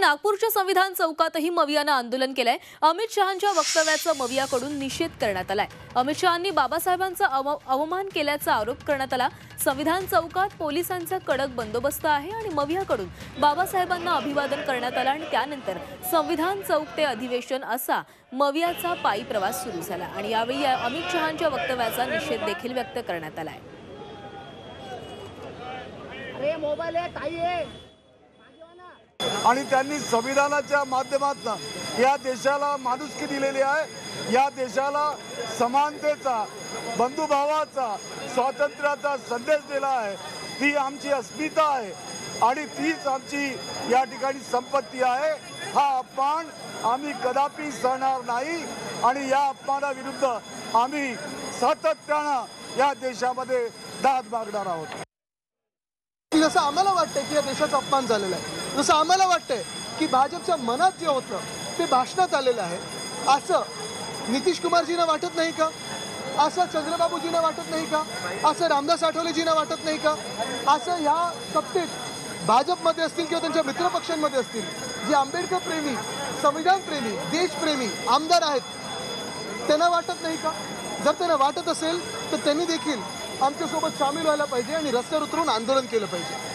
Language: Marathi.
नागपूरच्या संविधान चौकातही मवियानं आंदोलन केलंय। अमित शहांच्या वक्तव्याचा मवियाकडून निषेध करण्यात आलाय। अमित शहांनी बाबासाहेबांचा अवमान केल्याचा आरोप करण्यात आला। संविधान चौकात पोलिसांचा कडक बंदोबस्त आहे आणि मवियाकडून बाबासाहेबांना अभिवादन करण्यात आलं आणि त्यानंतर संविधान चौक ते अधिवेशन असा मवियाचा पायी प्रवास सुरू झाला आणि यावेळी अमित शहांच्या वक्तव्याचा निषेध देखील व्यक्त करण्यात आलाय। अरे मोबाईल आहे ताई आहे आणि त्यांनी संविधानाच्या माध्यमातून या देशाला माणुसकी दिलेली आहे। या देशाला समानतेचा, बंधुभावाचा, स्वातंत्र्याचा संदेश दिला आहे। ती आमची अस्मिता आहे आणि तीच आमची या ठिकाणी संपत्ती आहे। हा अपमान आम्ही कदापि सहणार नाही आणि या अपमानाविरुद्ध आम्ही सातत्याने या देशामध्ये दाद मागणार आहोत। जसं आम्हाला वाटतंय की या देशाचा अपमान झालेला आहे, जसं आम्हाला वाटतंय की भाजपच्या मनात जे होतं ते भाषणात आलेलं आहे, असं नितीश कुमारजींना वाटत नाही का? असं चंद्रबाबूजींना वाटत नाही का? असं रामदास आठवलेजींना वाटत नाही का? असं ह्या सत्तेत भाजपमध्ये असतील किंवा त्यांच्या मित्रपक्षांमध्ये असतील जे आंबेडकर प्रेमी, संविधान प्रेमी, देशप्रेमी आमदार आहेत त्यांना वाटत नाही का? जर त्यांना वाटत असेल तर त्यांनी देखील आमच्यासोबत सामील व्हायला पाहिजे आणि रस्त्यावर उतरून आंदोलन केलं पाहिजे।